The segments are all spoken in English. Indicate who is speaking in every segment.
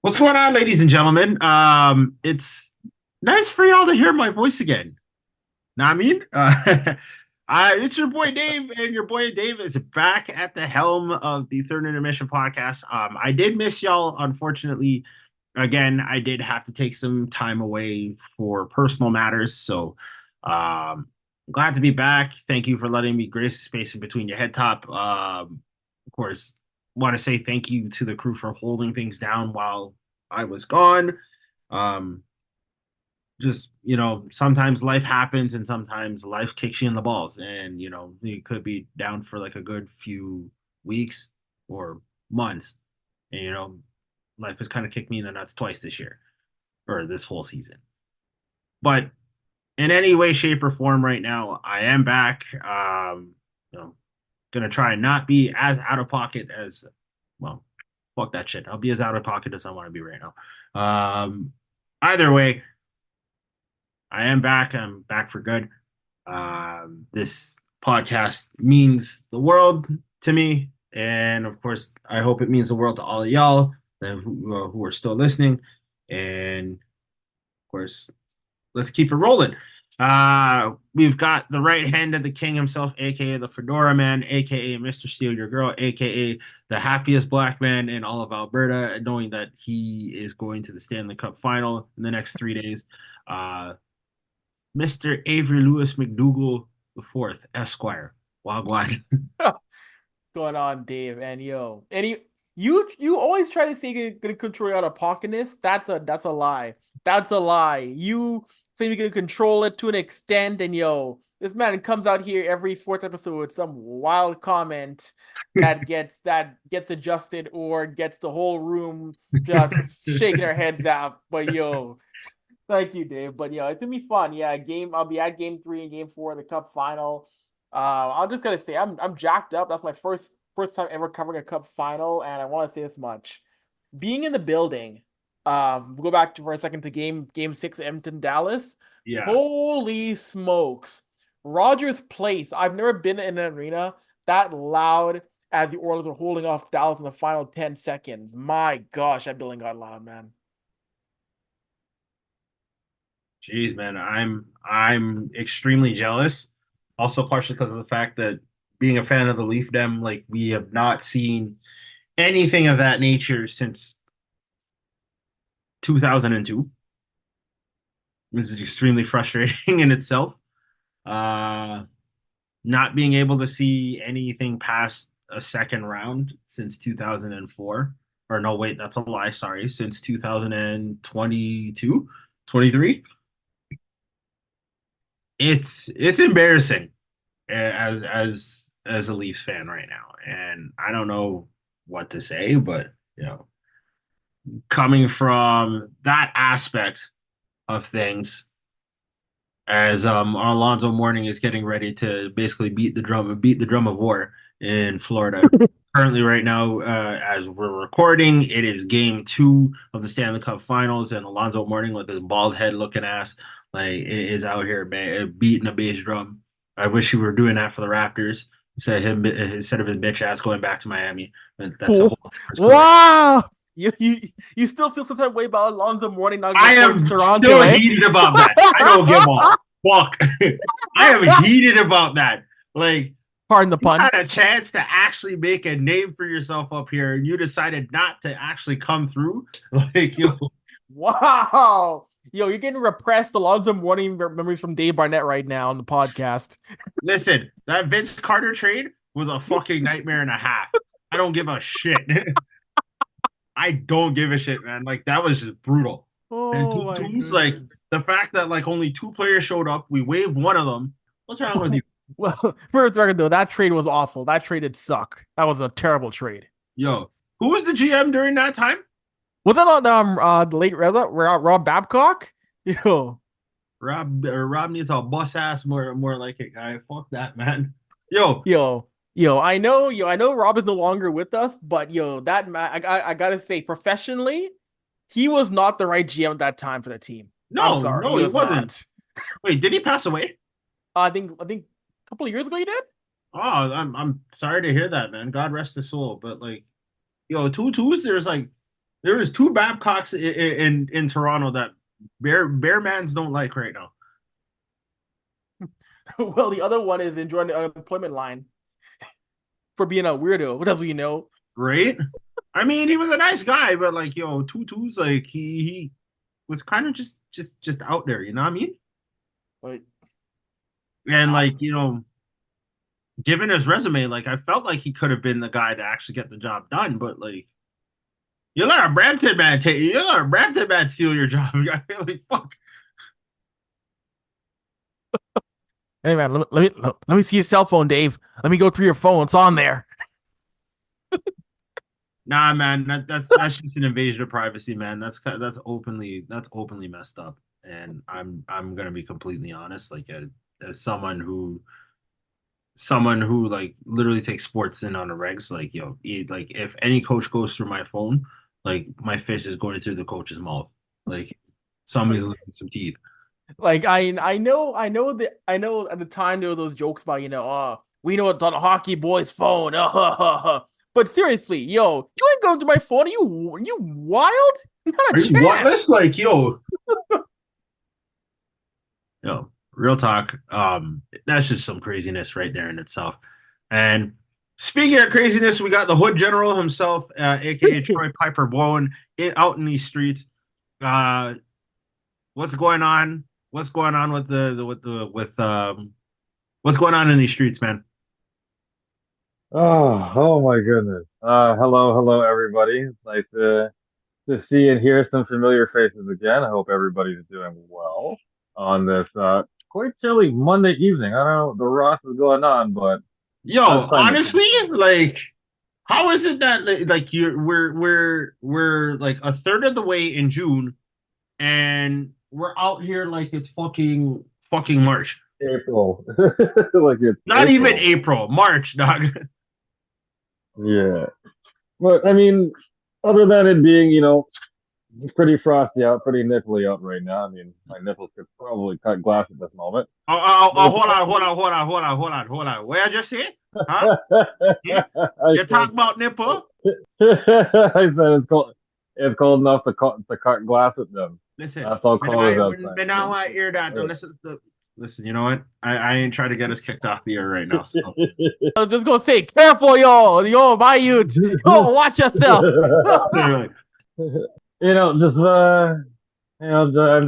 Speaker 1: What's going on, ladies and gentlemen? It's nice for y'all to hear my voice again. Know what I mean? It's your boy Dave, and your boy Dave is back at the helm of the Third Intermission podcast. I did miss y'all, unfortunately. Again, I did have to take some time away for personal matters, so glad to be back. Thank you for letting me grace the space in between your head top. Of course, want to say thank you to the crew for holding things down while I was gone. Um, just sometimes life happens and sometimes life kicks you in the balls, and you could be down for like a good few weeks or months, and life has kind of kicked me in the nuts twice this year or this whole season. But in any way, shape, or form, right now I am back. You know, gonna try and not be as out of pocket as well. Fuck that shit. I'll be as out of pocket as I want to be right now. Either way, I am back. I'm back for good. This podcast means the world to me, and of course, I hope it means the world to all of y'all who are still listening. And of course, let's keep it rolling. We've got the right hand of the king himself, aka the Fedora Man, aka Mr. Steal Your Girl, aka the happiest black man in all of Alberta, knowing that he is going to the Stanley Cup Final in the next 3 days. Uh, Mr. Avery Lewis McDougal the Fourth, Esquire. Wagwan.
Speaker 2: Going on, Dave? And you always try to say you're gonna control your out of pocketness. That's a lie. That's a lie. You say you're gonna control it to an extent, and this man comes out here every fourth episode with some wild comment that gets adjusted or gets the whole room just shaking their heads out. But thank you, Dave. But it's gonna be fun. Yeah, game. I'll be at game 3 and game 4 of the Cup final. I'm just gonna say I'm jacked up. That's my first time ever covering a Cup final, and I want to say this much: being in the building. We'll go back for a second to game 6, Edmonton Dallas.
Speaker 1: Yeah.
Speaker 2: Holy smokes, Rogers Place! I've never been in an arena that loud as the Oilers were holding off Dallas in the final 10 seconds. My gosh, that building got loud, man.
Speaker 1: Jeez, man, I'm extremely jealous. Also, partially because of the fact that being a fan of the Leaf Dem, like we have not seen anything of that nature since 2002. This is extremely frustrating in itself. Uh, Not being able to see anything past a second round since 2004. Or no, wait, that's a lie. Sorry, since 2022, 23. It's embarrassing as a Leafs fan right now, and I don't know what to say, but coming from that aspect of things, as Alonzo Mourning is getting ready to basically beat the drum of war in Florida. Currently, right now, as we're recording, it is game 2 of the Stanley Cup Finals, and Alonzo Mourning with his bald head looking ass is out here beating a bass drum. I wish he were doing that for the Raptors instead of his bitch ass going back to Miami. But that's a whole different story.
Speaker 2: Wow. You still feel some type of way about Alonzo Mourning not
Speaker 1: I
Speaker 2: going to
Speaker 1: am
Speaker 2: Toronto,
Speaker 1: still
Speaker 2: eh?
Speaker 1: heated about that. I don't give a fuck. I am heated about that. Like,
Speaker 2: Pardon the
Speaker 1: you
Speaker 2: pun.
Speaker 1: had a chance to actually make a name for yourself up here, and you decided not to actually come through. Like, yo,
Speaker 2: Wow. You're getting repressed Alonzo Mourning memories from Dave Barnett right now on the podcast.
Speaker 1: listen, that Vince Carter trade was a fucking nightmare and a half. I don't give a shit. I don't give a shit, man. Like, that was just brutal. And
Speaker 2: Oh
Speaker 1: two
Speaker 2: my
Speaker 1: twos, like
Speaker 2: goodness.
Speaker 1: the fact that like only 2 players showed up, we waived one of them. What's wrong with you?
Speaker 2: Well, for the record though, that trade was awful. That trade did suck. That was a terrible trade.
Speaker 1: Yo, who was the GM during that time?
Speaker 2: Was that on the late Rob Babcock? Yo,
Speaker 1: Rob needs a bus ass more like it, guy. Fuck that, man. Yo,
Speaker 2: I know Rob is no longer with us, but that man, I gotta say, professionally, he was not the right GM at that time for the team. I'm
Speaker 1: no,
Speaker 2: sorry,
Speaker 1: no,
Speaker 2: he
Speaker 1: he
Speaker 2: was
Speaker 1: wasn't.
Speaker 2: not.
Speaker 1: Wait, did he pass away?
Speaker 2: I think a couple of years ago he did.
Speaker 1: Oh, I'm sorry to hear that, man. God rest his soul. But like, yo, two twos, There was two Babcocks in Toronto that Bear Mans don't like right now.
Speaker 2: Well, the other one is enjoying the unemployment line for being a weirdo. What does you know?
Speaker 1: Right? I mean, he was a nice guy, but like, yo, Tutu's like he was kind of just out there, you know what I mean?
Speaker 2: But
Speaker 1: And like, given his resume, like I felt like he could have been the guy to actually get the job done, but like you let a Brampton man steal your job. I feel like fuck.
Speaker 2: hey man, let me see your cell phone, Dave. Let me go through your phone. It's on there.
Speaker 1: Nah, man, that's just an invasion of privacy, man. That's openly messed up. And I'm gonna be completely honest, like as someone who like literally takes sports in on the regs, like like if any coach goes through my phone, like my fist is going through the coach's mouth, like somebody's losing some teeth.
Speaker 2: Like I know at the time there were those jokes about we know it's on a hockey boy's phone. But seriously, yo, you ain't going to my phone. Are you wild? Not a
Speaker 1: Are you
Speaker 2: chance.
Speaker 1: whatless? Like real talk. That's just some craziness right there in itself. And speaking of craziness, we got the Hood General himself, aka Troy Piper Bowen, out in these streets. Uh, what's going on? What's going on with what's going on in these streets, man?
Speaker 3: Oh my goodness. Hello, everybody. It's nice to see and hear some familiar faces again. I hope everybody's doing well on this quite chilly Monday evening. I don't know what the Ross is going on, but
Speaker 1: Yo,
Speaker 3: that's time to
Speaker 1: honestly,
Speaker 3: complain.
Speaker 1: like, how is it that like you we're like a third of the way in June and we're out here like it's fucking March.
Speaker 3: April. Like it's
Speaker 1: Not even
Speaker 3: April.
Speaker 1: April, March, dog.
Speaker 3: Yeah. But I mean, other than it being, it's pretty frosty out, pretty nipply out right now. I mean, my nipples could probably cut glass at this moment. But
Speaker 1: Hold on, hold on, hold on, hold on, hold on, hold on. What I just said? Huh? Yeah?
Speaker 3: I
Speaker 1: You
Speaker 3: said
Speaker 1: talk about nipple?
Speaker 3: I said it's cold enough to cut glass with them.
Speaker 1: Listen,
Speaker 3: That's how cold it is outside.
Speaker 1: when now I hear that, don't listen, you know what? I ain't trying to get us kicked off the air right now. So
Speaker 2: I was just gonna say, careful, yo, my youth, yo, watch yourself.
Speaker 3: Just I'm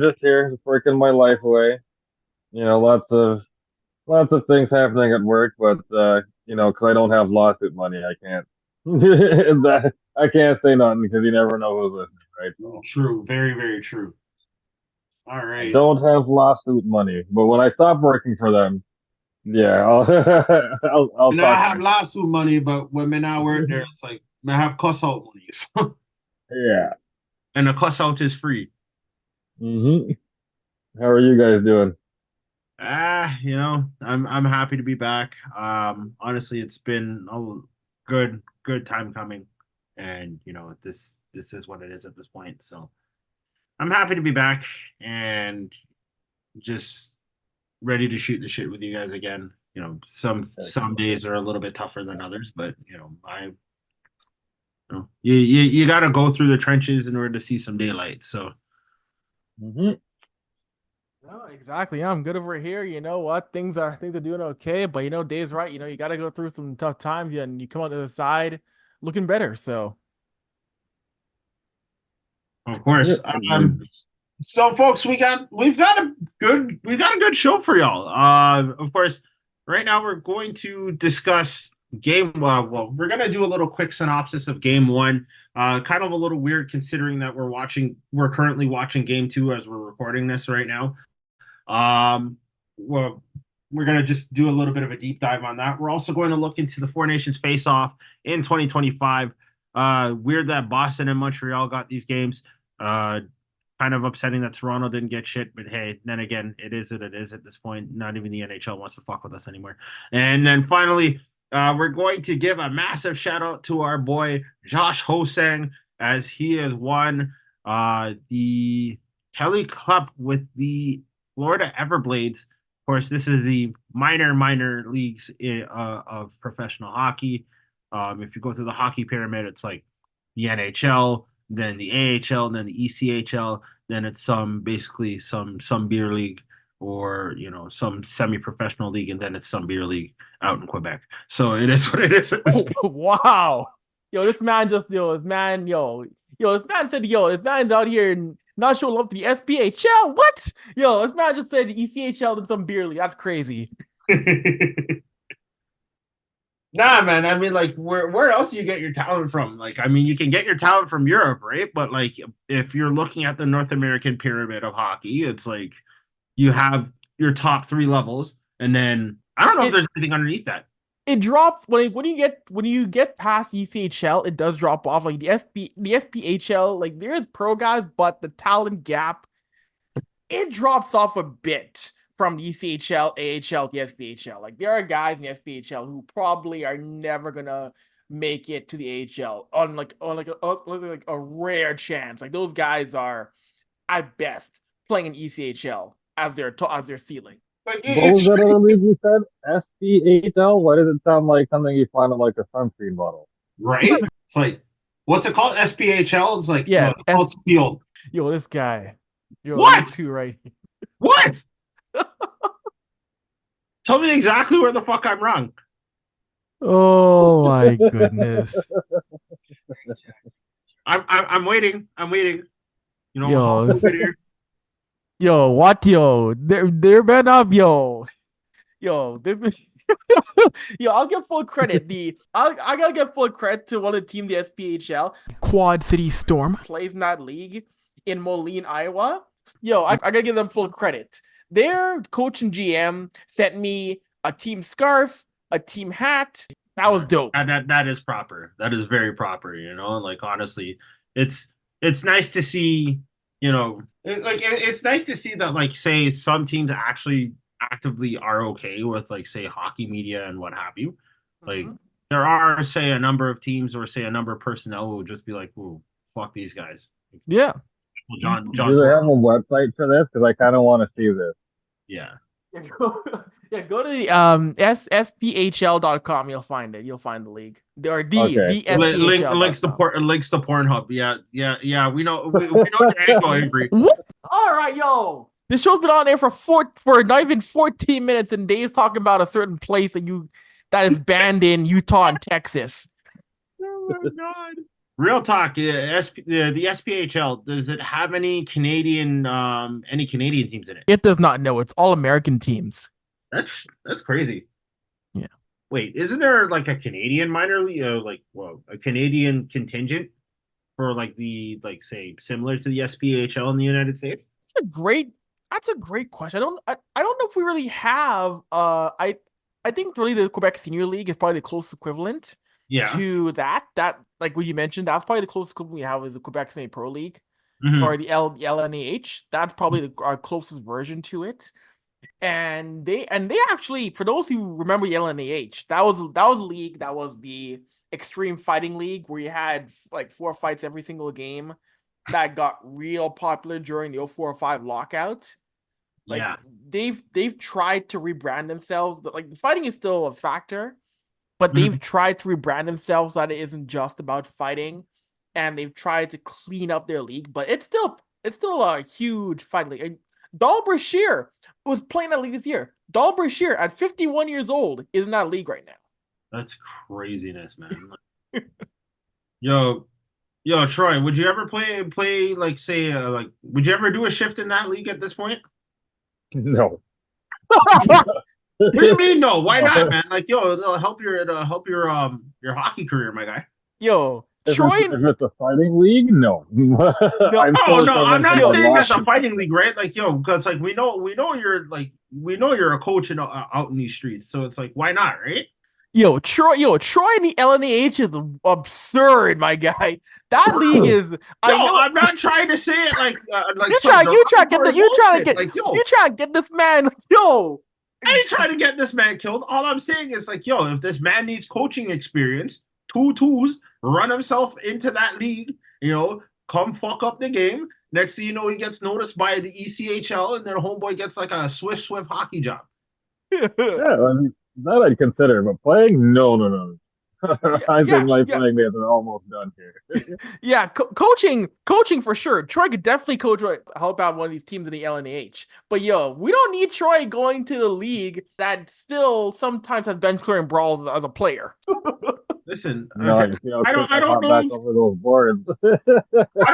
Speaker 3: just here, just working my life away. Lots of things happening at work, but because I don't have lawsuit money, I can't. I can't say nothing because you never know who's listening, right? So
Speaker 1: True, very, very true. All
Speaker 3: I
Speaker 1: right.
Speaker 3: don't have lawsuit money, but when I stop working for them, yeah, I'll I'll
Speaker 1: And I
Speaker 3: talk
Speaker 1: have lawsuit money, but when I work there, it's like I have cuss out money. So,
Speaker 3: Yeah.
Speaker 1: and the cuss out is free.
Speaker 3: hmm How are you guys doing?
Speaker 1: I'm happy to be back. Honestly, it's been a good time coming, and this is what it is at this point. So I'm happy to be back and just ready to shoot the shit with you guys again. Some
Speaker 3: Excellent.
Speaker 1: days are a little bit tougher than others, but you got to go through the trenches in order to see some daylight. So
Speaker 3: hmm
Speaker 2: No, exactly. Yeah, I'm good over here. You know what? Things are doing okay, but Dave's right. You gotta go through some tough times, and you come out the other side looking better. So
Speaker 1: of
Speaker 3: Yeah.
Speaker 1: course, um, so folks, we've got a good show for y'all. Of course, right now we're going to discuss game. Well, we're gonna do a little quick synopsis of game one. Kind of a little weird considering that we're currently watching game two as we're recording this right now. Well, we're going to just do a little bit of a deep dive on that. We're also going to look into the Four Nations face off in 2025. Weird that Boston and Montreal got these games. Uh, Kind of upsetting that Toronto didn't get shit, but hey, then again, it is what it is at this point. Not even the NHL wants to fuck with us anymore. And then finally, we're going to give a massive shout out to our boy Josh Hosang as he has won the Kelly Cup with the Florida Everblades. Of course, this is the minor leagues of professional hockey. If you go through the hockey pyramid, it's like the NHL, then the AHL, and then the ECHL, then it's basically some beer league, or some semi-professional league, and then it's some beer league out in Quebec. So it is what it is at this point.
Speaker 2: Wow. Yo, this man just this man said this man's out here not showing love to the SPHL. What? Yo, this man just said the ECHL and some beer league. That's crazy.
Speaker 1: Nah, man. I mean, like, where else do you get your talent from? Like, I mean, you can get your talent from Europe, right? But like, if you're looking at the North American pyramid of hockey, it's like you have your top three levels, and then I don't know if there's anything underneath that.
Speaker 2: It drops when you get past ECHL, it does drop off. Like the SPHL, like there's pro guys, but the talent gap, it drops off a bit from the ECHL, AHL, the SPHL. Like there are guys in the SPHL who probably are never gonna make it to the AHL on like a rare chance. Like those guys are at best playing in ECHL as their ceiling.
Speaker 1: Like,
Speaker 3: What was that other league you said? SPHL? Why does it sound like something you find in like a sunscreen bottle?
Speaker 1: Right? It's like, what's it called? SPHL? It's like,
Speaker 2: Yeah,
Speaker 1: it's called Steel.
Speaker 2: Yo, this guy. Yo,
Speaker 1: What?
Speaker 2: these two right here.
Speaker 1: What? Tell me exactly where the fuck I'm wrong.
Speaker 2: Oh my goodness.
Speaker 1: I'm waiting. I'm waiting.
Speaker 2: Yo,
Speaker 1: here.
Speaker 2: yo, what, yo? They're been up, yo. Yo, yo, I'll give full credit. I gotta give full credit to one of the teams, the SPHL. Quad City Storm plays in that league in Moline, Iowa. Yo, I gotta give them full credit. Their coach and GM sent me a team scarf, a team hat. That was dope.
Speaker 1: That is proper. That is very proper. Like, honestly, it's nice to see. It's nice to see that, like, say some teams actually actively are okay with, like, say, hockey media and what have you. Like, there are, say, a number of teams, or say a number of personnel who would just be like, "Ooh, fuck these guys."
Speaker 2: Yeah.
Speaker 1: Well, John.
Speaker 3: Do they have a website for this? Because I kind of want to see this.
Speaker 1: Yeah.
Speaker 2: Go to the sphl.com. You'll find it. You'll find the league. Or the SPHL.
Speaker 1: Links to Pornhub. Yeah. We know your angle, Avery.
Speaker 2: All right, yo. This show's been on there for not even 14 minutes, and Dave's talking about a certain place that is banned in Utah and Texas.
Speaker 1: Oh my god. Real talk. The SPHL, does it have any Canadian teams in it?
Speaker 2: It does not know. It's all American teams.
Speaker 1: That's crazy.
Speaker 2: Yeah.
Speaker 1: Wait, isn't there like a Canadian minor league, a Canadian contingent for say similar to the SPHL in the United States?
Speaker 2: That's a great question. I don't know if we really have. I think really the Quebec Senior League is probably the closest equivalent.
Speaker 1: Yeah.
Speaker 2: To that like what you mentioned, that's probably the closest equivalent we have is the Quebec Semi Pro League, or the LNAH. That's probably our closest version to it. And they actually, for those who remember the LNAH, that was a league that was the extreme fighting league where you had like 4 fights every single game. That got real popular during the 04-05 lockout. Like,
Speaker 1: yeah,
Speaker 2: they've tried to rebrand themselves. Like, fighting is still a factor, but they've tried to rebrand themselves that it isn't just about fighting, and they've tried to clean up their league. But it's still a huge fighting league. And Donald Brashear was playing that league this year. Donald Brashear, at 51 years old, is in that league right now.
Speaker 1: That's craziness, man. Yo, Troy, would you ever play like, say, would you ever do a shift in that league at this point?
Speaker 3: No.
Speaker 1: What do you mean no? Why not, man? Like, yo, it'll help your hockey career, my guy.
Speaker 2: Yo,
Speaker 3: Troy. If it's a fighting league, no.
Speaker 1: No, I'm not saying that's a fighting league, right? Like, yo, because like we know you're a coach out in these streets, so it's like, why not, right?
Speaker 2: Yo, Troy in the LNAH is absurd, my guy. That league is.
Speaker 1: I'm not trying to say it like
Speaker 2: you trying to get this man. Yo,
Speaker 1: I ain't trying to get this man killed. All I'm saying is, like, yo, if this man needs coaching experience, 2-2s, run himself into that league, come fuck up the game. Next thing you know, he gets noticed by the ECHL, and then homeboy gets like a swift hockey job.
Speaker 3: Yeah, I mean, that I'd consider, but playing, no. I think my
Speaker 2: Yeah.
Speaker 3: playing days are almost done here.
Speaker 2: Yeah, coaching for sure. Troy could definitely help out one of these teams in the LNH. But yo, we don't need Troy going to the league that still sometimes has bench clearing brawls as a player.
Speaker 1: Listen,
Speaker 3: You see how quick
Speaker 1: I
Speaker 3: I
Speaker 1: don't
Speaker 3: hop
Speaker 1: know
Speaker 3: back
Speaker 1: if
Speaker 3: over those boards.
Speaker 1: I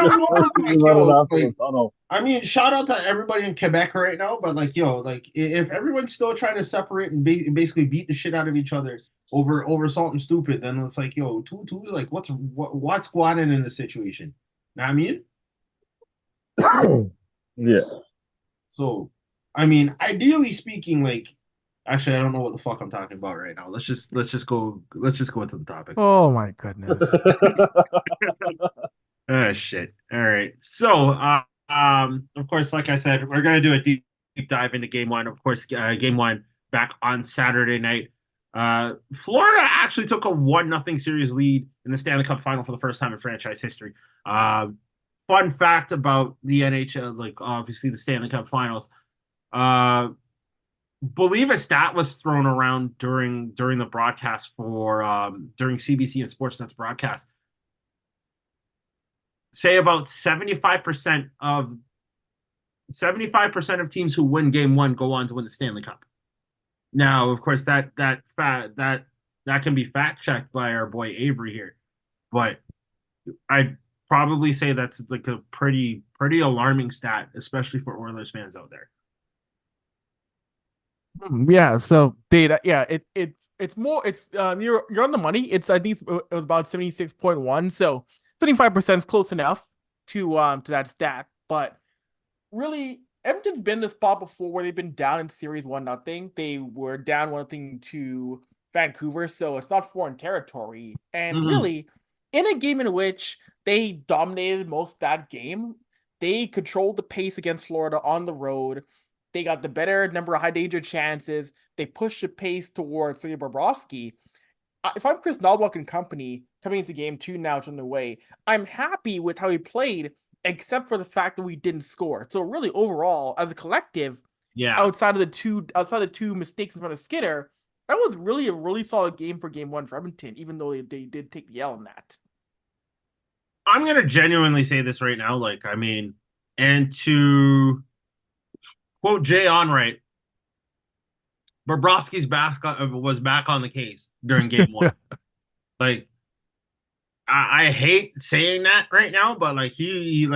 Speaker 1: don't know
Speaker 3: I'll
Speaker 1: if
Speaker 3: see
Speaker 1: like
Speaker 3: you running
Speaker 1: yo
Speaker 3: after the
Speaker 1: like
Speaker 3: tunnel.
Speaker 1: I mean, shout out to everybody in Quebec right now, but like yo, like if everyone's still trying to separate and basically beat the shit out of each other over something stupid, then it's like yo, two like what's going on in the situation? Know what I mean?
Speaker 3: Yeah.
Speaker 1: So, I mean, ideally speaking, like actually, I don't know what the fuck I'm talking about right now. Let's just go into the topics.
Speaker 2: Oh my goodness.
Speaker 1: Oh shit. All right. So, of course, like I said, we're gonna do a deep dive into game one. Of course, game one back on Saturday night. Florida actually took a 1-0 series lead in the Stanley Cup Final for the first time in franchise history. Fun fact about the NHL, like obviously the Stanley Cup Finals. Uh, believe a stat was thrown around during the broadcast for during CBC and Sportsnet's broadcast. Say about 75% of teams who win game one go on to win the Stanley Cup. Now, of course, that can be fact checked by our boy Avery here, but I'd probably say that's like a pretty alarming stat, especially for Oilers fans out there.
Speaker 2: Yeah, so data, yeah, it's more you're on the money. It's I think it was about 76.1, so 75% is close enough to that stat. But really, Edmonton's been in the spot before where they've been down in series 1-0. They were down 1-0 to Vancouver, so it's not foreign territory. And
Speaker 1: Mm-hmm.
Speaker 2: really, in a game in which they dominated most of that game, they controlled the pace against Florida on the road. They got the better number of high danger chances. They pushed the pace towards Sergei Bobrovsky. If I'm Chris Nalbuck and company coming into game two now, it's on the way, I'm happy with how he played, except for the fact that we didn't score. So really, overall, as a collective,
Speaker 1: Yeah,
Speaker 2: outside of two mistakes in front of Skinner, that was really a really solid game for game one for Edmonton, even though they did take the L in that.
Speaker 1: I'm gonna genuinely say this right now. Like, I mean, and to quote Jay Onright, Bobrovsky's was back on the case during game one. Like, I hate saying that right now, but like he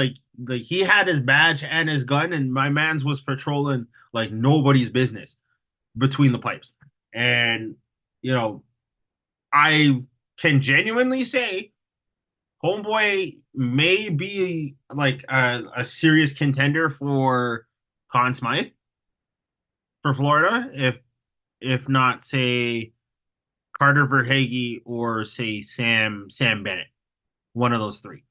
Speaker 1: had his badge and his gun, and my man's was patrolling like nobody's business between the pipes. And you know, I can genuinely say Homeboy may be like a serious contender for Conn Smythe for Florida, if not say Carter Verhage or say Sam Bennett, one of those three.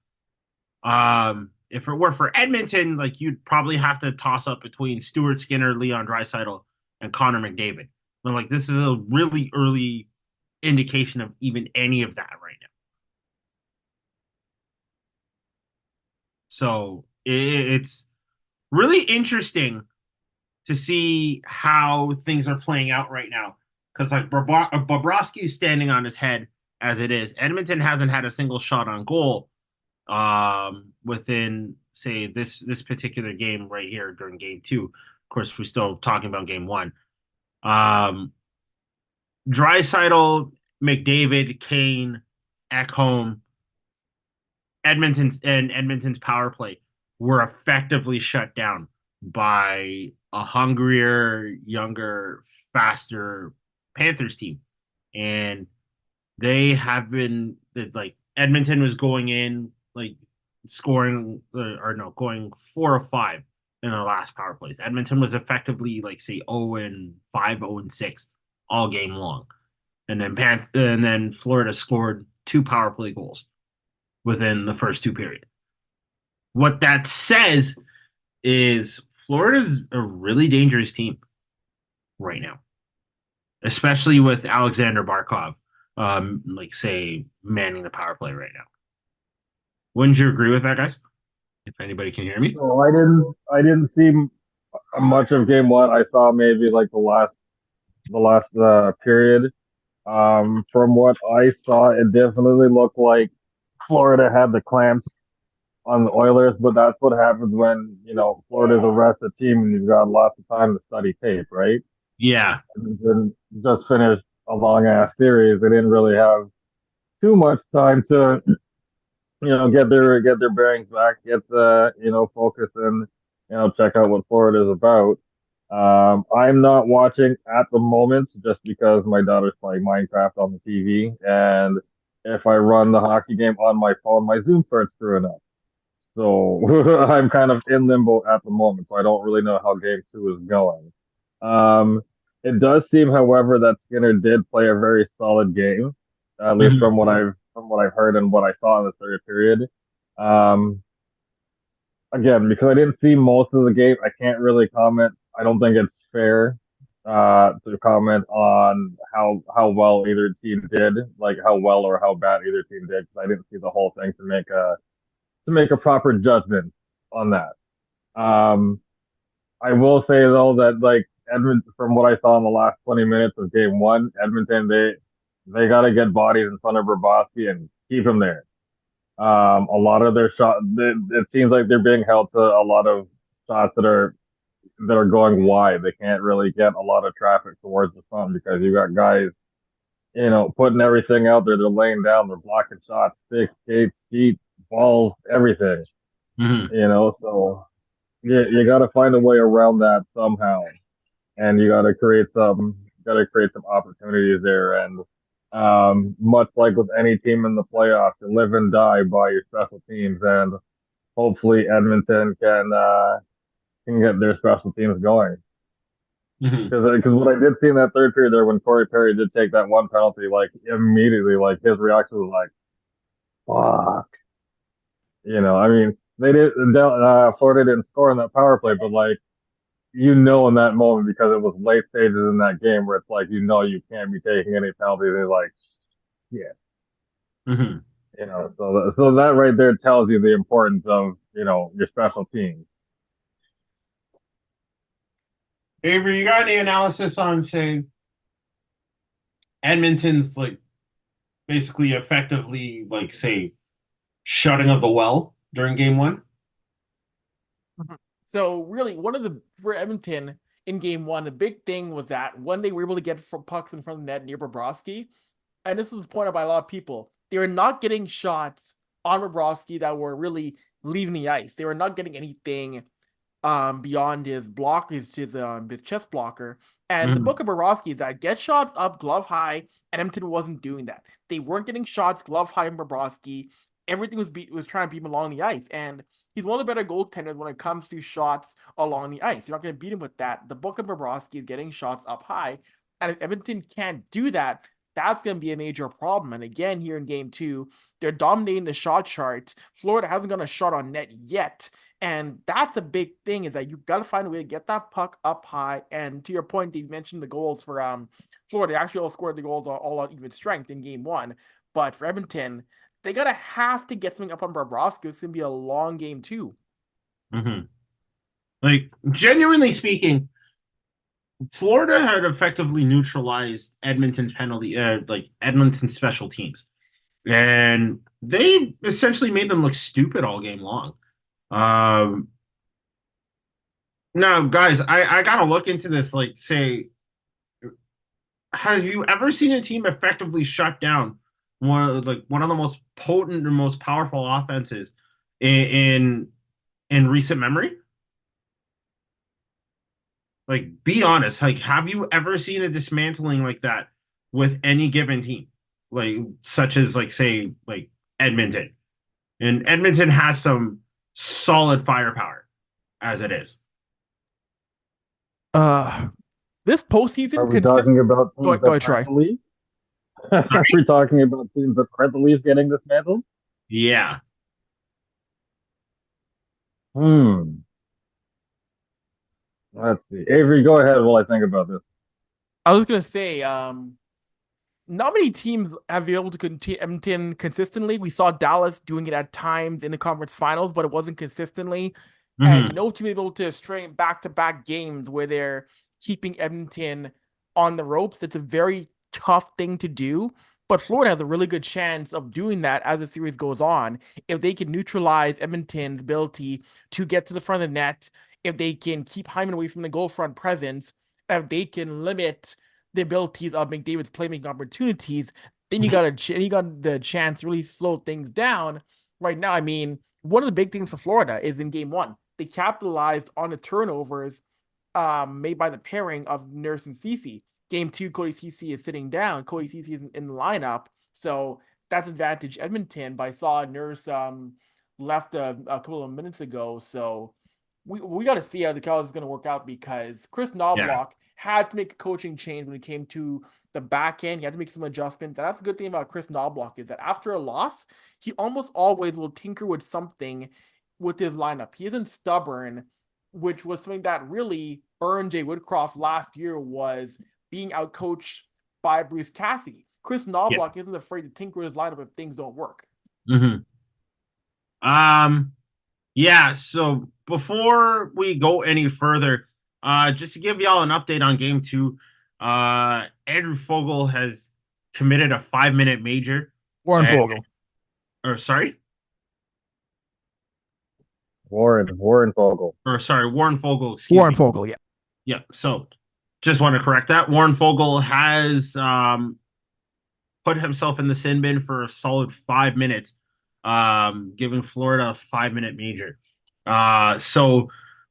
Speaker 1: If it were for Edmonton, like you'd probably have to toss up between Stuart Skinner, Leon Draisaitl, and Connor McDavid. But like this is a really early indication of even any of that right now. So it's really interesting to see how things are playing out right now. Because like Bobrovsky is standing on his head as it is. Edmonton hasn't had a single shot on goal within say this particular game right here during game two. Of course, we're still talking about game one. Um Draisaitl, McDavid, Kane, Ekholm, Edmonton's power play were effectively shut down by a hungrier, younger, faster Panthers team. And they have been like Edmonton was going in like scoring or no going 4 of 5 in their last power plays. Edmonton was effectively like say 0-5, 0-6 all game long, and then Florida scored 2 power play goals within the first 2 periods. What that says is Florida's a really dangerous team right now, especially with Alexander Barkov, like say manning the power play right now. Wouldn't you agree with that, guys? If anybody can hear me.
Speaker 3: So I didn't see much of game one. I saw maybe like the last period. From what I saw, it definitely looked like Florida had the clamps on the Oilers, but that's what happens when, Florida's a rested team and you've got lots of time to study tape, right?
Speaker 1: Yeah.
Speaker 3: And then just finished a long ass series. They didn't really have too much time to, get their bearings back, get the, focus and, check out what Florida is about. I'm not watching at the moment just because my daughter's playing Minecraft on the TV, and if I run the hockey game on my phone, my Zoom starts screwing up. So I'm kind of in limbo at the moment, so I don't really know how game two is going. Um, it does seem, however, that Skinner did play a very solid game, at least
Speaker 1: Mhm.
Speaker 3: from what I've heard and what I saw in the third period. Um, Again, because I didn't see most of the game, I can't really comment. I don't think it's fair to comment on how well either team did, like how well or how bad either team did, because I didn't see the whole thing to make a proper judgment on that. Um, I will say though that like Edmonton, from what I saw in the last 20 minutes of game one, Edmonton they got to get bodies in front of Bobrovsky and keep him there. A lot of their shot, it seems like they're being held to a lot of shots that are going wide. They can't really get a lot of traffic towards the front because you got guys, putting everything out there. They're laying down, they're blocking shots, sticks, skates, feet, balls, everything.
Speaker 1: Mhm.
Speaker 3: So you got to find a way around that somehow, and you got to create some opportunities there. And much like with any team in the playoffs, you live and die by your special teams, and hopefully Edmonton can get their special teams going.
Speaker 1: Mhm.
Speaker 3: Because what I did see in that third period there, when Corey Perry did take that one penalty, like immediately, like his reaction was like, "Fuck." I mean, they did. Florida didn't score in that power play, but like in that moment because it was late stages in that game where it's like you can't be taking any penalties. They're like, yeah,
Speaker 1: Mhm.
Speaker 3: so that right there tells you the importance of your special teams.
Speaker 1: Avery, you got any analysis on, say, Edmonton's like basically effectively like say shutting of the well during game one?
Speaker 2: Mhm. So really, one of the for Edmonton in game one, the big thing was that when they were able to get pucks in front of the net near Bobrovsky, and this was pointed out by a lot of people, they were not getting shots on Bobrovsky that were really leaving the ice. They were not getting anything beyond his chest blocker. And the
Speaker 1: Mhm.
Speaker 2: book of Bobrovsky is that get shots up glove high, and Edmonton wasn't doing that. They weren't getting shots glove high in Bobrovsky. Everything was trying to beat him along the ice, and he's one of the better goaltenders when it comes to shots along the ice. You're not going to beat him with that. The book of Bobrovsky is getting shots up high, and if Edmonton can't do that, that's going to be a major problem. And again, here in game two, they're dominating the shot chart. Florida hasn't got a shot on net yet. And that's a big thing is that you got to find a way to get that puck up high. And to your point, you mentioned the goals for Florida. They actually all scored the goals all on even strength in game one. But for Edmonton, they got to have to get something up on Bobrovsky. It's going to be a long game too.
Speaker 1: Mhm. Like genuinely speaking, Florida had effectively neutralized Edmonton's penalty, like Edmonton's special teams, and they essentially made them look stupid all game long. Um, Now, guys, I gotta look into this. Like, say, have you ever seen a team effectively shut down one of the most potent and most powerful offenses in in recent memory? Like, be honest. Like, have you ever seen a dismantling like that with any given team? Like, such as like say like Edmonton. And Edmonton has some solid firepower as it is.
Speaker 2: Uh, this
Speaker 3: Are
Speaker 2: postseason
Speaker 3: we
Speaker 2: consists.
Speaker 3: talking about
Speaker 2: Go
Speaker 3: teams
Speaker 2: ahead, go
Speaker 3: that
Speaker 2: ahead,
Speaker 3: aren't
Speaker 2: Troy.
Speaker 3: the Leafs? Are we talking about teams that aren't the Leafs getting dismantled?
Speaker 1: Yeah.
Speaker 3: Hmm. Let's see. Avery, go ahead while I think about this.
Speaker 2: I was gonna say, not many teams have been able to contain Edmonton consistently. We saw Dallas doing it at times in the conference finals, but it wasn't consistently. And
Speaker 1: Hmm.
Speaker 2: no team able to string back-to-back games where they're keeping Edmonton on the ropes. It's a very tough thing to do. But Florida has a really good chance of doing that as the series goes on. If they can neutralize Edmonton's ability to get to the front of the net, if they can keep Hyman away from the goal front presence, if they can limit the abilities of McDavid's playmaking opportunities, then you got the chance to really slow things down. Right now, I mean, one of the big things for Florida is in game one. They capitalized on the turnovers made by the pairing of Nurse and Cece. Game two, Cody Cece is sitting down. Cody Cece is in the lineup. So that's advantage Edmonton. But I saw Nurse left a couple of minutes ago. So we got to see how the college is going to work out because Chris Knobloch had to make a coaching change when it came to the back end. He had to make some adjustments. And that's the good thing about Chris Knobloch is that after a loss, he almost always will tinker with something with his lineup. He isn't stubborn, which was something that really burned Jay Woodcroft last year, was being outcoached by Bruce Cassidy. Chris Knobloch isn't afraid to tinker with his lineup if things don't work.
Speaker 1: Mm-hmm. Yeah, so before we go any further, just to give y'all an update on game two, Andrew Fogle has committed a 5-minute major.
Speaker 2: Warren Fogle.
Speaker 1: Or sorry?
Speaker 3: Warren Fogle.
Speaker 1: Or sorry, Warren Fogle.
Speaker 2: Warren Fogle, yeah.
Speaker 1: Yeah, so just want to correct that. Warren Fogle has put himself in the sin bin for a solid 5 minutes, giving Florida a 5-minute major. So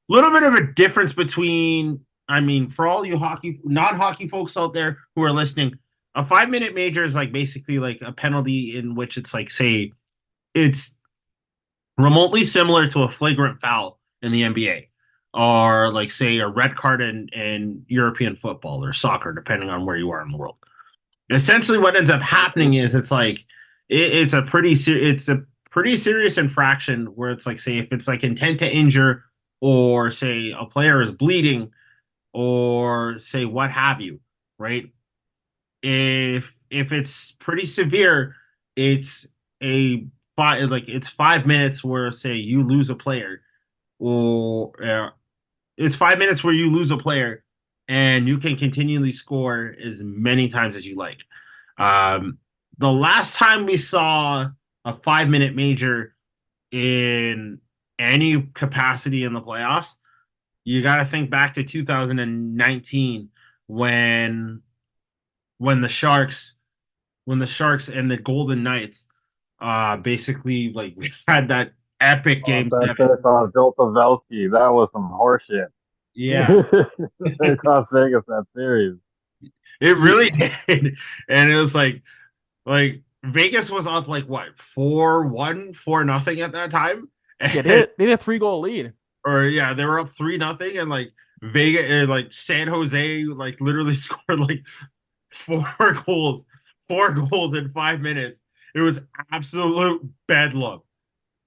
Speaker 1: a little bit of a difference between, I mean, for all you non-hockey folks out there who are listening, a 5-minute major is like basically like a penalty in which it's like, say, it's remotely similar to a flagrant foul in the NBA, or like say a red card in European football or soccer, depending on where you are in the world. Essentially, what ends up happening is it's like it's a pretty serious infraction where it's like, say, if it's like intent to injure, or say a player is bleeding, or say what have you, right? If it's pretty severe, it's it's 5 minutes where, say, you lose a player, or it's 5 minutes where you lose a player and you can continually score as many times as you like. The last time we saw a 5-minute major in any capacity in the playoffs, you got to think back to 2019 when the Sharks and the Golden Knights basically, like, we had that epic game.
Speaker 3: That finish on Joel Pavelski, that was some horseshit.
Speaker 1: Yeah.
Speaker 3: They cost Vegas that series.
Speaker 1: It really did. And it was like Vegas was up like what, 4-1, 4-0 at that time.
Speaker 2: Yeah, they had a 3-goal lead.
Speaker 1: Or yeah, they were up 3-0, and like Vegas, like San Jose, like literally scored like 4 goals in 5 minutes. It was absolute bedlam.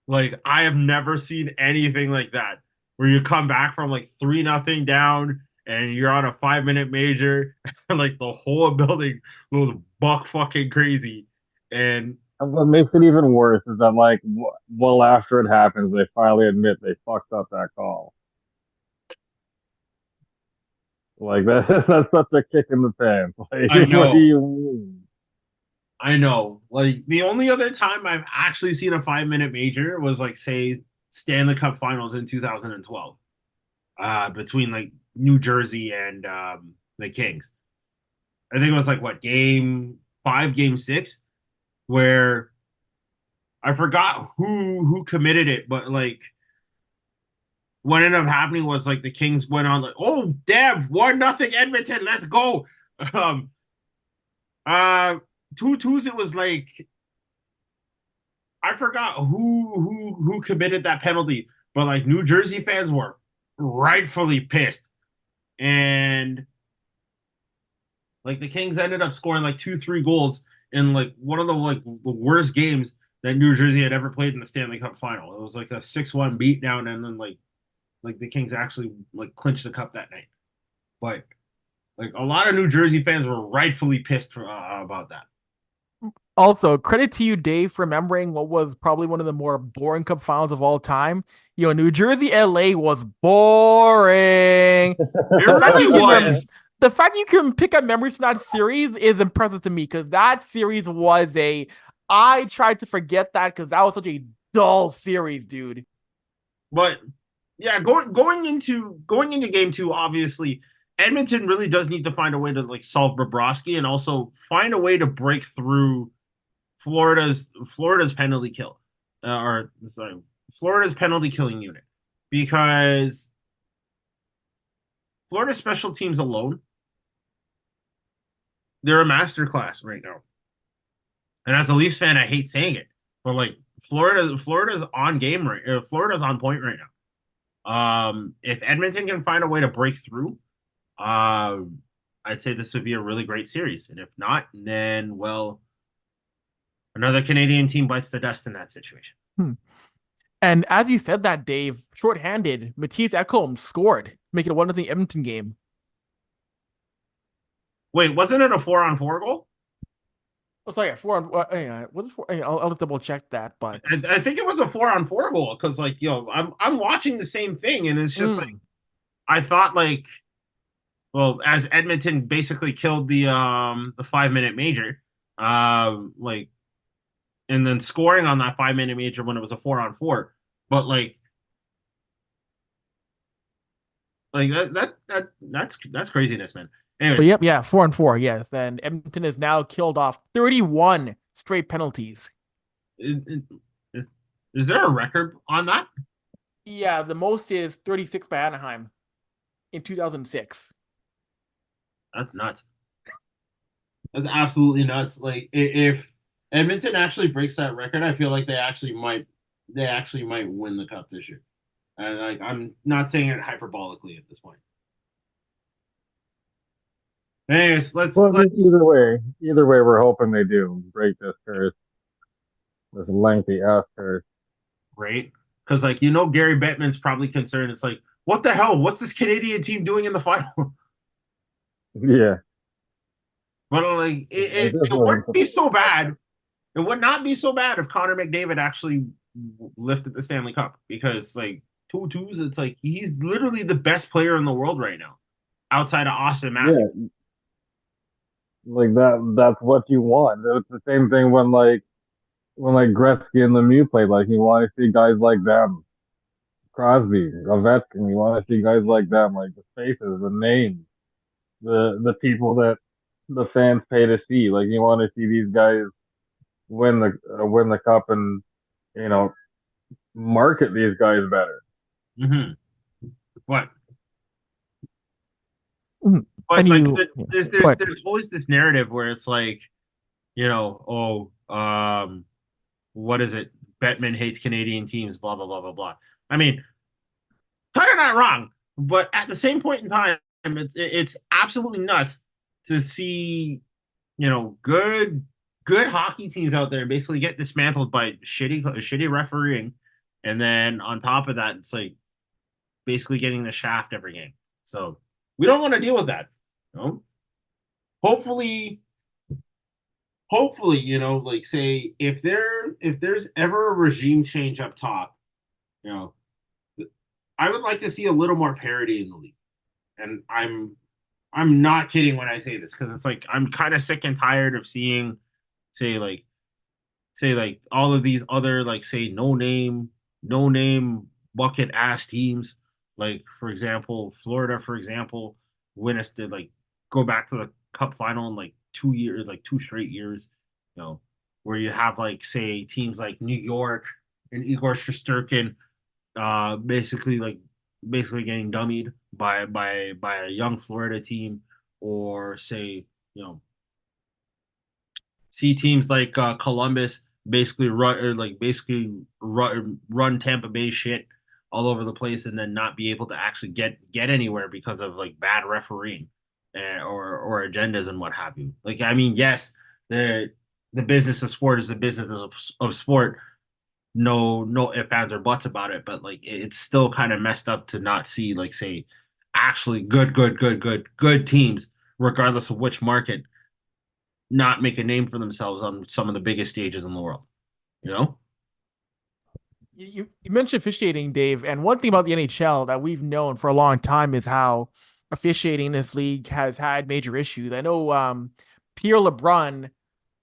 Speaker 1: Like, I have never seen anything like that, where you come back from like 3-0 down and you're on a 5-minute major, and like the whole building goes buck fucking crazy. And
Speaker 3: what makes it even worse is that, like, well after it happens, they finally admit they fucked up that call. Like, that's such a kick in the pants. Like,
Speaker 1: I know.
Speaker 3: What do you mean?
Speaker 1: I know. Like, the only other time I've actually seen a 5-minute major was like, say, Stanley Cup Finals in 2012, between like New Jersey and the Kings. I think it was like what, game 5, game 6, where I forgot who committed it, but like what ended up happening was like the Kings went on like, oh damn, 1-0 Edmonton, let's go. 2-2s, it was like, I forgot who committed that penalty, but like New Jersey fans were rightfully pissed. And like the Kings ended up scoring like 2-3 goals in like one of the the worst games that New Jersey had ever played in the Stanley Cup Final. It was like a 6-1 beatdown, and then like the Kings actually like clinched the cup that night. But like a lot of New Jersey fans were rightfully pissed about that.
Speaker 2: Also, credit to you, Dave, for remembering what was probably one of the more boring cup finals of all time. New Jersey LA was boring.
Speaker 1: It really was.
Speaker 2: the fact you can pick up memories from that series is impressive to me because that series was a. I tried to forget that because that was such a dull series, dude.
Speaker 1: But yeah, going into game two, obviously Edmonton really does need to find a way to like solve Bobrovsky and also find a way to break through Florida's penalty kill, or sorry, Florida's penalty killing unit, because Florida's special teams alone, they're a masterclass right now. And as a Leafs fan, I hate saying it, but like Florida's on game right. Florida's on point right now. If Edmonton can find a way to break through, uh, I'd say this would be a really great series. And if not, then well, another Canadian team bites the dust in that situation.
Speaker 2: And as you said that, Dave, shorthanded, Mattias Ekholm scored, making a 1-0 Edmonton game.
Speaker 1: Wait, wasn't it a 4-on-4 goal?
Speaker 2: Oh, sorry, four on. Was it four? I'll just double check that. But
Speaker 1: I think it was a 4-on-4 goal because, like, I'm watching the same thing, and it's just like I thought, like, well, as Edmonton basically killed the 5-minute major, like, and then scoring on that 5-minute major when it was a 4-on-4, but like that's craziness, man. Anyways,
Speaker 2: but yep, yeah, 4-on-4, yes. And Edmonton has now killed off 31 straight penalties.
Speaker 1: is, is there a record on that?
Speaker 2: Yeah, the most is 36 by Anaheim in 2006.
Speaker 1: That's nuts. That's absolutely nuts. Like if Edmonton actually breaks that record, I feel like they actually might win the cup this year. And like I'm not saying it hyperbolically at this point. Anyways, let's
Speaker 3: either way, we're hoping they do break this curse, this lengthy ass curse.
Speaker 1: right, because like Gary Bettman's probably concerned. It's like, what the hell? What's this Canadian team doing in the final?
Speaker 3: Yeah,
Speaker 1: But like it wouldn't be so bad. It would not be so bad if Connor McDavid actually lifted the Stanley Cup, because like 2-2s, it's like he's literally the best player in the world right now, outside of Austin Matthews.
Speaker 3: Yeah, like that's what you want. It's the same thing when Gretzky and Lemieux played. Like you want to see guys like them, Crosby, Ovechkin. You want to see guys like them, like the faces, the names, the people that the fans pay to see. Like you want to see these guys win the cup and you know market these guys better.
Speaker 1: Mm-hmm. What?
Speaker 2: Mm.
Speaker 1: But like,
Speaker 2: there's
Speaker 1: always this narrative where it's like, what is it? Bettman hates Canadian teams, blah blah blah blah blah. I mean, kind of not wrong, but at the same point in time, it's absolutely nuts to see, good hockey teams out there basically get dismantled by shitty refereeing, and then on top of that, it's like basically getting the shaft every game. So we don't want to deal with that. Hopefully, like say if there's ever a regime change up top, I would like to see a little more parity in the league. And I'm not kidding when I say this, because it's like I'm kind of sick and tired of seeing say like all of these other like say no name bucket ass teams, like for example Florida, for example, win us to like go back to the cup final in like 2 years, like 2 straight years, where you have like say teams like New York and Igor Shesterkin basically getting dummied by a young Florida team, or say see teams like Columbus basically run Tampa Bay shit all over the place, and then not be able to actually get anywhere because of like bad refereeing, or agendas and what have you. Like, I mean, yes, the business of sport is the business of sport. No ifs, ands, or buts about it, but like it's still kind of messed up to not see like say actually good teams, regardless of which market, not make a name for themselves on some of the biggest stages in the world. You know?
Speaker 2: You mentioned officiating, Dave, and one thing about the NHL that we've known for a long time is how officiating in this league has had major issues. I know Pierre LeBrun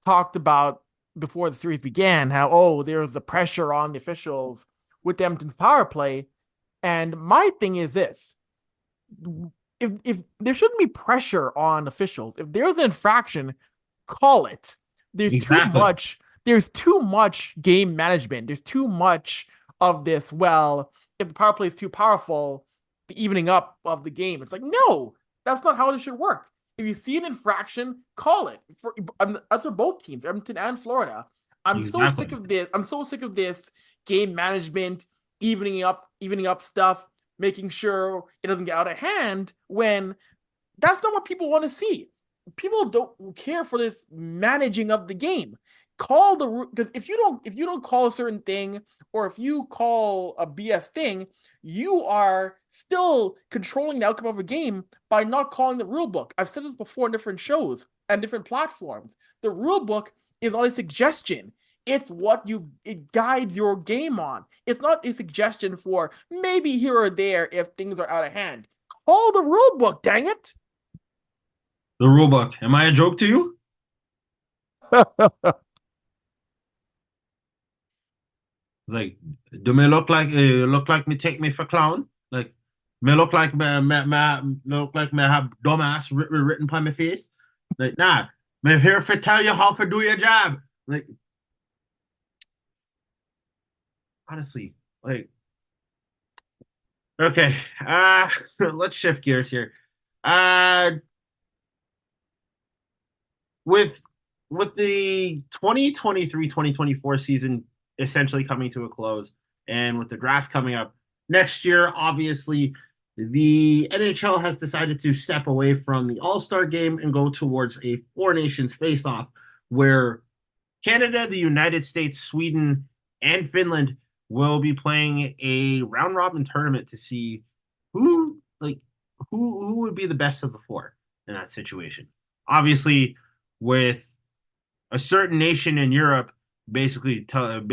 Speaker 2: talked about before the series began how, oh, there's the pressure on the officials with the Edmonton's power play. And my thing is this: if there shouldn't be pressure on officials. If there's an infraction, call it. There's too
Speaker 1: Exactly.
Speaker 2: much. There's too much game management. There's too much of this. Well, if the power play is too powerful, the evening up of the game. It's like, no, that's not how it should work. If you see an infraction, call it. That's for both teams, Edmonton and Florida. I'm so sick
Speaker 1: Exactly.
Speaker 2: of this. I'm so sick of this game management, evening up stuff, making sure it doesn't get out of hand when that's not what people want to see. People don't care for this managing of the game. Call the because if you don't call a certain thing, or if you call a BS thing, you are still controlling the outcome of a game by not calling the rule book. I've said this before in different shows and different platforms. The rule book is not a suggestion. It's what it guides your game on. It's not a suggestion for maybe here or there if things are out of hand. Call the rule book, dang it.
Speaker 1: The rule book. Am I a joke to you? It's like, do me look like me take me for clown? Like, me look like me have dumbass written on my face? Like, nah, me here for tell you how to do your job. Like, honestly, like, okay, let's shift gears here. Uh, with the 2023-2024 season essentially coming to a close, and with the draft coming up next year, obviously the NHL has decided to step away from the All-Star game and go towards a four nations face-off where Canada, the United States, Sweden, and Finland will be playing a round robin tournament to see who like who would be the best of the four in that situation. Obviously, with a certain nation in Europe basically trying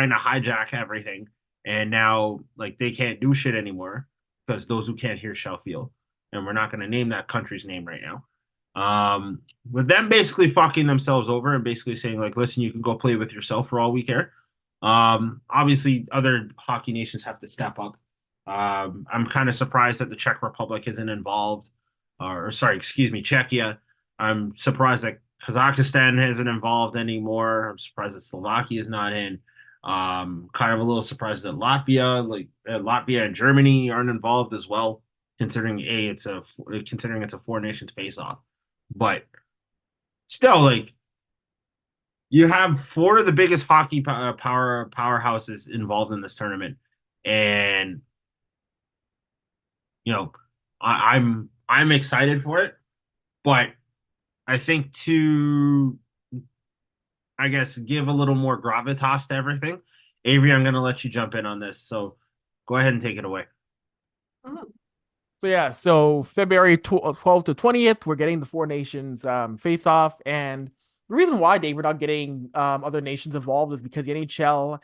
Speaker 1: to hijack everything, and now like they can't do shit anymore because those who can't hear shall feel, and we're not going to name that country's name right now. With them basically fucking themselves over and basically saying like, listen, you can go play with yourself for all we care. Obviously, other hockey nations have to step up. I'm kind of surprised that the Czech Republic isn't involved, or sorry, excuse me, Czechia. I'm surprised that Kazakhstan isn't involved anymore. I'm surprised that Slovakia is not in. Kind of a little surprised that Latvia and Germany aren't involved as well, considering it's a four nations face off. But still, like you have four of the biggest hockey powerhouses involved in this tournament, and you know I'm excited for it, but I think to I guess give a little more gravitas to everything. Avery, I'm going to let you jump in on this, so go ahead and take it away.
Speaker 2: So yeah, so February 12th to 20th, we're getting the four nations face off. And the reason why, Dave, we're not getting other nations involved is because the NHL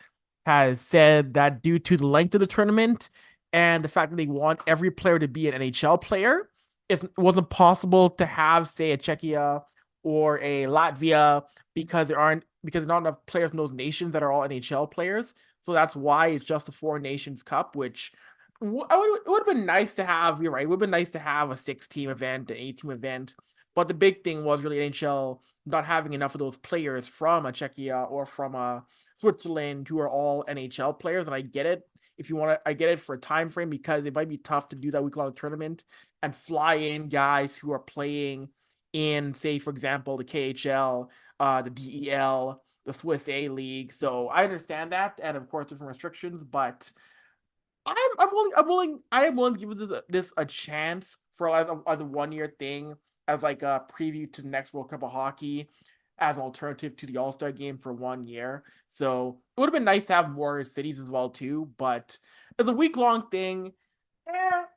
Speaker 2: has said that due to the length of the tournament and the fact that they want every player to be an NHL player, it wasn't possible to have, say, a Czechia or a Latvia because there's not enough players from those nations that are all NHL players. So that's why it's just a four nations cup, which it would have been nice to have. You're right. It would have been nice to have a 6-team event, an 8-team event. But the big thing was really NHL not having enough of those players from a Czechia or from a Switzerland who are all NHL players. And I get it. If you want to, I get it for a time frame because it might be tough to do that week long tournament and fly in guys who are playing in, say, for example, the KHL, the DEL, the Swiss A League. So I understand that, and of course, different restrictions, but I am willing to give this a chance for as a 1 year thing, as like a preview to the next World Cup of Hockey, as an alternative to the All Star game for 1 year. So it would have been nice to have more cities as well too, but as a week long thing,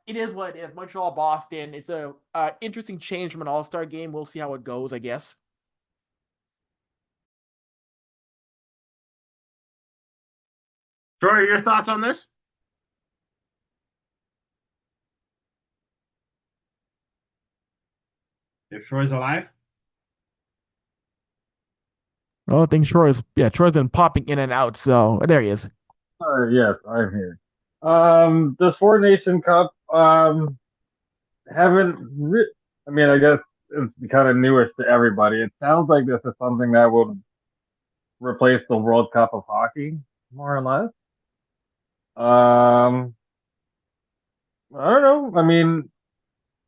Speaker 2: it is what it is. Montreal, Boston. It's a interesting change from an All Star game. We'll see how it goes, I guess.
Speaker 1: Troy, your thoughts on this? If Troy's alive,
Speaker 2: Oh, I think Troy's been popping in and out. So there he is.
Speaker 3: Yes, I'm here. This Four Nation Cup, haven't re I mean, I guess it's kind of newish to everybody. It sounds like this is something that would replace the World Cup of hockey, more or less. Um, I don't know. I mean,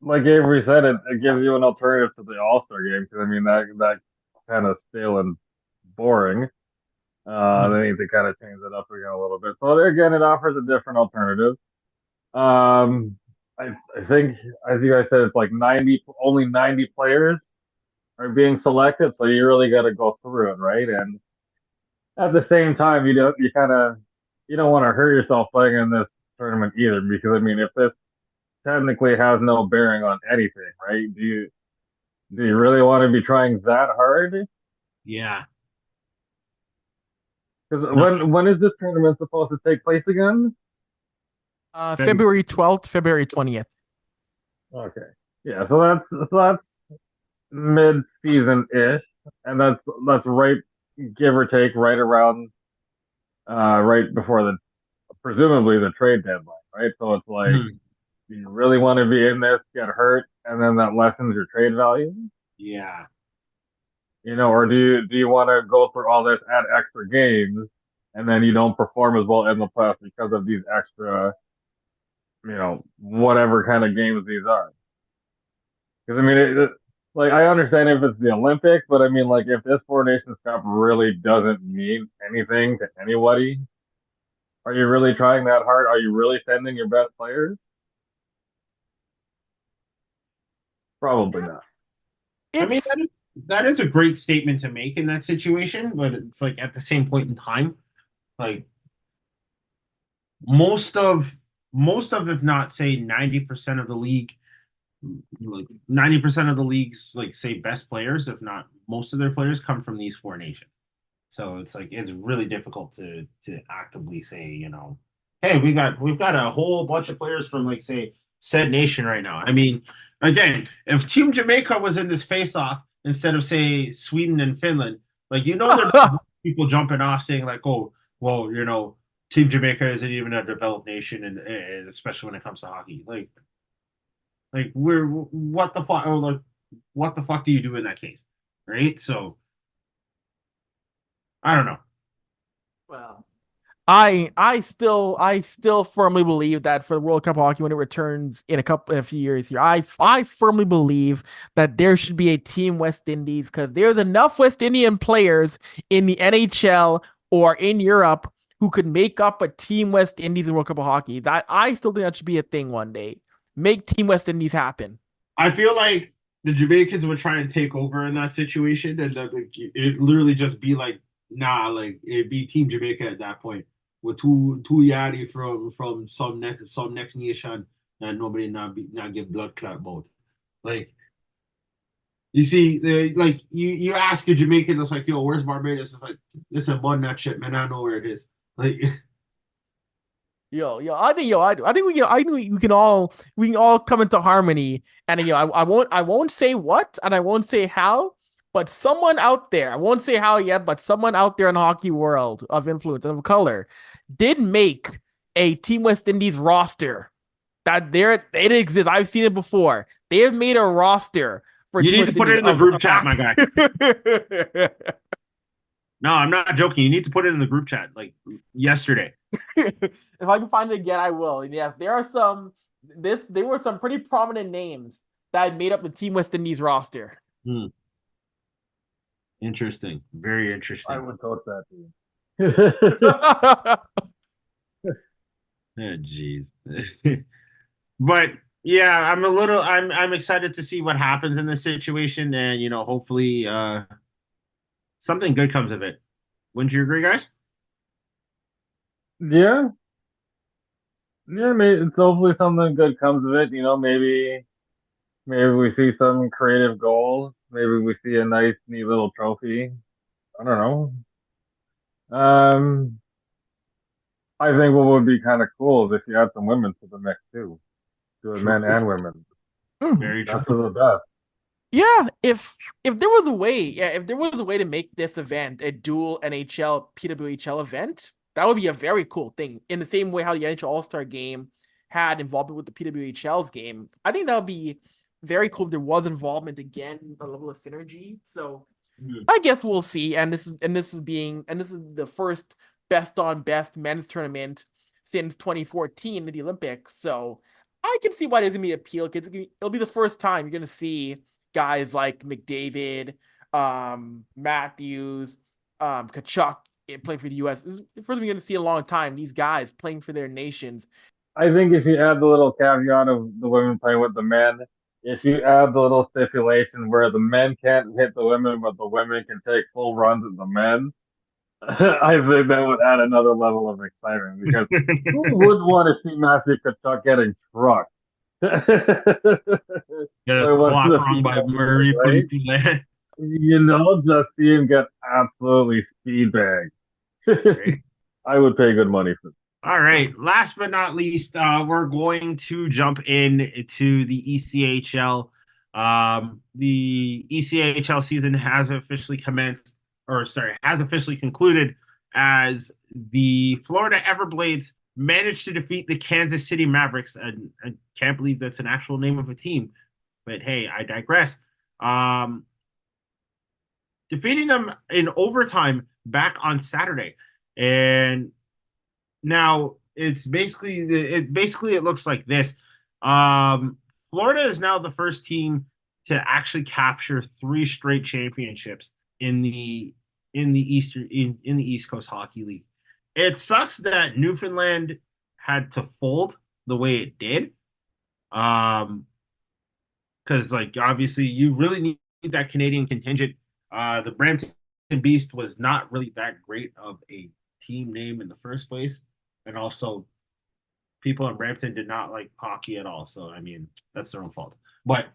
Speaker 3: like Avery said, it gives you an alternative to the All-Star game because I mean that kind of stale and boring. They need to kind of change it up again a little bit. So again, it offers a different alternative. Um, I think, as you guys said, it's like only 90 players are being selected, so you really got to go through it, right? And at the same time, you don't want to hurt yourself playing in this tournament either, because I mean, if this technically has no bearing on anything, right? Do you really want to be trying that hard?
Speaker 1: yeah.
Speaker 3: Because
Speaker 1: No,
Speaker 3: when is this tournament supposed to take place again?
Speaker 1: February.
Speaker 2: February 12th, February 20th.
Speaker 3: Okay, yeah, so that's mid-season ish, and that's right, give or take, right around, right before the presumably the trade deadline, right? So it's like,
Speaker 1: Mhm.
Speaker 3: do you really want to be in this, get hurt, and then that lessens your trade value?
Speaker 1: Yeah.
Speaker 3: Or do you want to go through all this, add extra games, and then you don't perform as well in the playoffs because of these extra, whatever kind of games these are? Because I mean, like I understand if it's the Olympics, but I mean, like if this Four Nations Cup really doesn't mean anything to anybody, are you really trying that hard? Are you really sending your best players? Probably not.
Speaker 1: I mean,
Speaker 2: It's
Speaker 1: that is a great statement to make in that situation, but it's like at the same point in time, like most of if not say 90% of the league, like 90% of the league's like say best players, if not most of their players, come from these four nations. So it's like it's really difficult to actively say, hey, we've got a whole bunch of players from like say said nation right now. I mean, again, if Team Jamaica was in this face-off instead of say Sweden and Finland, like there'd be people jumping off saying like, oh, well, Team Jamaica isn't even a developed nation, and especially when it comes to hockey, like we're what the fuck, like what the fuck do you do in that case, right? So I don't know.
Speaker 2: well, I still firmly believe that for the World Cup of hockey when it returns in a few years here, I firmly believe that there should be a Team West Indies because there's enough West Indian players in the NHL or in Europe who could make up a Team West Indies in World Cup of hockey. That I still think that should be a thing one day. Make Team West Indies happen.
Speaker 1: I feel like the Jamaicans would try and take over in that situation, and that like, it literally just be like, nah, like it'd be Team Jamaica at that point with two yardie from some next nation, and nobody not get blood clot both. Like you see, like you ask a Jamaican, it's like, yo, where's Barbados? It's like, listen, bun that shit, man. I know where it is. Like,
Speaker 2: I think we can all come into harmony. And I won't say what and I won't say how, but someone out there, I won't say how yet, but someone out there in the hockey world of influence and of color did make a Team West Indies roster. That there it exists. I've seen it before. They have made a roster for
Speaker 1: you
Speaker 2: Team
Speaker 1: need to
Speaker 2: West
Speaker 1: put
Speaker 2: Indies
Speaker 1: it in the
Speaker 2: of
Speaker 1: group chat, my guy. No, I'm not joking. You need to put it in the group chat like yesterday.
Speaker 2: If I can find it again, I will. And yes, there were some pretty prominent names that made up the Team West Indies roster.
Speaker 1: Hmm. Interesting. Very
Speaker 3: I
Speaker 1: interesting.
Speaker 3: would coach that team.
Speaker 1: Oh, jeez. But yeah, I'm excited to see what happens in this situation, and hopefully something good comes of it. Wouldn't you agree, guys?
Speaker 3: Yeah, yeah. Maybe it's hopefully something good comes of it. Maybe we see some creative goals. Maybe we see a nice, neat little trophy. I don't know. Um, I think what would be kind of cool is if you add some women to the mix too, to the men
Speaker 1: True.
Speaker 3: and women.
Speaker 2: Mhm.
Speaker 1: Very
Speaker 3: Best
Speaker 1: true.
Speaker 3: of the best.
Speaker 2: Yeah, if there was a way, if there was a way to make this event a dual NHL PWHL event, that would be a very cool thing. In the same way how the NHL All-Star game had involvement with the PWHL's game, I think that would be very cool if there was involvement again, a level of synergy. So
Speaker 1: Mhm.
Speaker 2: I guess we'll see. And this is the first best on best men's tournament since 2014 in the Olympics. So I can see why there's gonna be appeal. 'Cause it'll be the first time you're gonna see guys like McDavid, Matthews, Kachuk playing for the U.S. This is the first time you're gonna see in a long time. These guys playing for their nations.
Speaker 3: I think if you add the little caveat of the women playing with the men, if you add the little stipulation where the men can't hit the women, but the women can take full runs at the men, I think that would add another level of excitement because who wouldn't want to see Matthew Kachuk getting trucked?
Speaker 1: Get his
Speaker 3: By one of
Speaker 1: clock
Speaker 3: the
Speaker 1: wrong by
Speaker 3: female players,
Speaker 1: Murray
Speaker 3: right?
Speaker 1: Felipe.
Speaker 3: Just see him get absolutely speed bagged.
Speaker 1: Right.
Speaker 3: I would pay good money for
Speaker 1: All right. Last but not least, we're going to jump in to the ECHL. The ECHL season has officially commenced, or sorry, has officially concluded as the Florida Everblades managed to defeat the Kansas City Mavericks. And I can't believe that's an actual name of a team, but hey, I digress. Um, Defeating them in overtime back on Saturday. And now it looks like this. Florida is now the first team to actually capture three straight championships in the East Coast Hockey League. It sucks that Newfoundland had to fold the way it did. Because like obviously you really need that Canadian contingent. The Brampton Beast was not really that great of a team name in the first place, and also people in Brampton did not like hockey at all. So I mean that's their own fault. But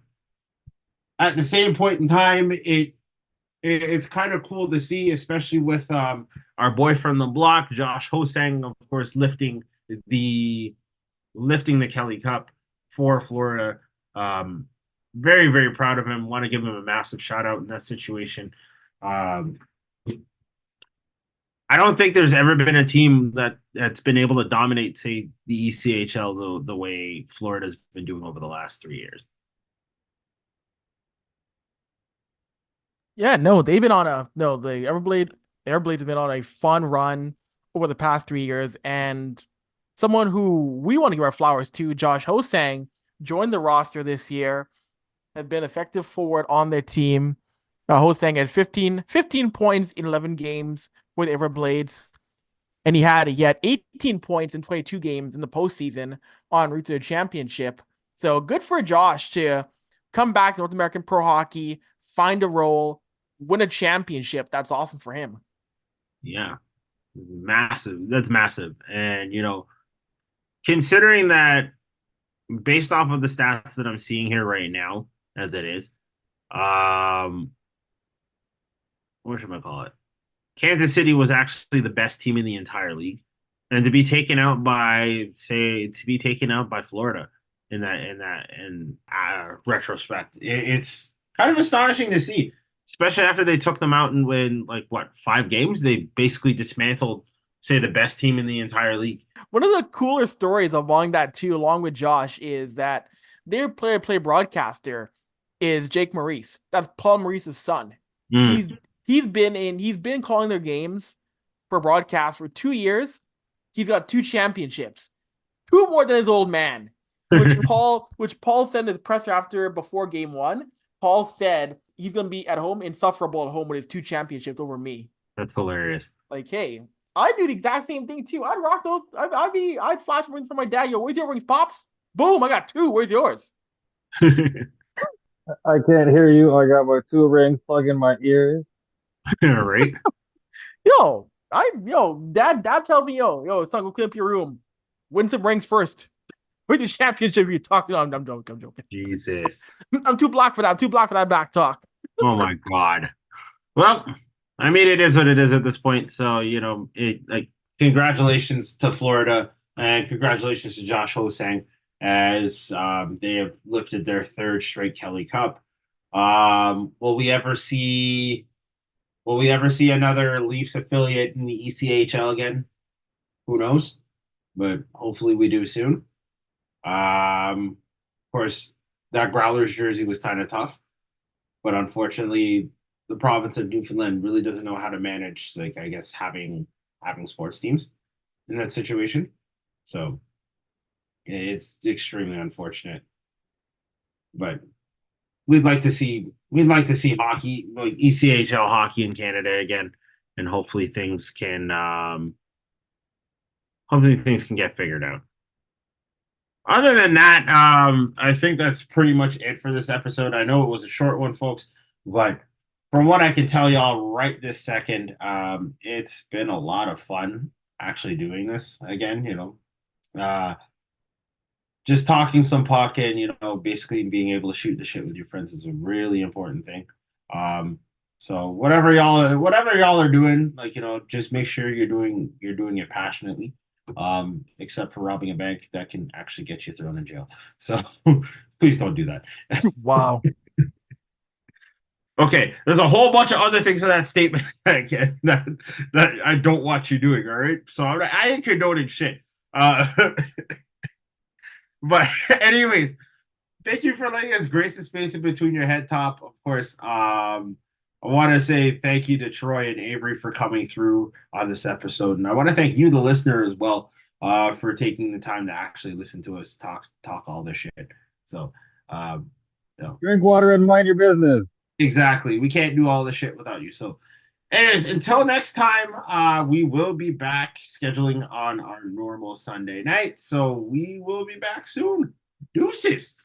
Speaker 1: at the same point in time, it's kind of cool to see, especially with our boy from the block, Josh Hosang, of course, the lifting the Kelly Cup for Florida. Very, very proud of him. Want to give him a massive shout out in that situation. Um, I don't think there's ever been a team that's been able to dominate, say, the ECHL the way Florida's been doing over the last 3 years.
Speaker 2: Yeah, no, they've been on a no, the Everblades have been on a fun run over the past 3 years, and someone who we want to give our flowers to, Josh Hosang, joined the roster this year, had been effective forward on their team. Hosang had 15 points in 11 games for the Everblades, and he had 18 points in 22 games in the postseason en route to the championship. So good for Josh to come back to North American Pro Hockey, find a role, win a championship. That's awesome for him.
Speaker 1: Yeah, massive. That's massive. And considering that based off of the stats that I'm seeing here right now, as it is, um, what should I call it? Kansas City was actually the best team in the entire league, and to be taken out by Florida in retrospect, it's kind of astonishing to see, especially after they took them out and win like what 5 games. They basically dismantled, say, the best team in the entire league.
Speaker 2: One of the cooler stories along that too, along with Josh, is that their play-to-play broadcaster is Jake Maurice. That's Paul Maurice's son.
Speaker 1: Mm.
Speaker 2: He's he's been calling their games for broadcast for 2 years. He's got 2 championships, two more than his old man. Which Paul said in his presser before game one. Paul said he's gonna be at home insufferable at home with his 2 championships over me.
Speaker 1: That's hilarious.
Speaker 2: Like, hey, I do the exact same thing too. I'd rock those. I'd flash rings for my dad. Yo, where's your rings, pops? Boom, I got 2. Where's yours?
Speaker 3: I can't hear you. I got my 2 rings plugged in my ears.
Speaker 1: All right.
Speaker 2: Dad tells me, son, go clean up your room. Win some rings first. Where's the championship you're talking on? I'm joking. I'm joking.
Speaker 1: Jesus.
Speaker 2: I'm too black for that. I'm too black for that back talk.
Speaker 1: Oh my God. Well, I mean, it is what it is at this point. So, congratulations to Florida and congratulations to Josh Hosang as they have lifted their third straight Kelly Cup. Will we ever see another Leafs affiliate in the ECHL again? Who knows? But hopefully we do soon. Of course, that Growlers jersey was kind of tough, but unfortunately, the province of Newfoundland really doesn't know how to manage, like, I guess, having sports teams in that situation. So it's extremely unfortunate. But we'd like to see hockey, like ECHL hockey in Canada again, and hopefully things can get figured out. Other than that, I think that's pretty much it for this episode. I know it was a short one, folks, but from what I can tell y'all right this second, it's been a lot of fun actually doing this again. Uh, just talking some puck and basically being able to shoot the shit with your friends is a really important thing. So whatever y'all are doing, like just make sure you're doing it passionately. Except for robbing a bank, that can actually get you thrown in jail. So please don't do that.
Speaker 2: Wow.
Speaker 1: Okay, there's a whole bunch of other things in that statement that I don't want you doing. All right, so I ain't condoning shit. But anyways, thank you for letting us grace the space in between your head top. Of course, I want to say thank you to Troy and Avery for coming through on this episode, and I want to thank you, the listener, as well, for taking the time to actually listen to us talk all this shit. So,
Speaker 3: Drink water and mind your business.
Speaker 1: exactly, we can't do all this shit without you. So, anyways, until next time, we will be back scheduling on our normal Sunday night. So we will be back soon. Deuces.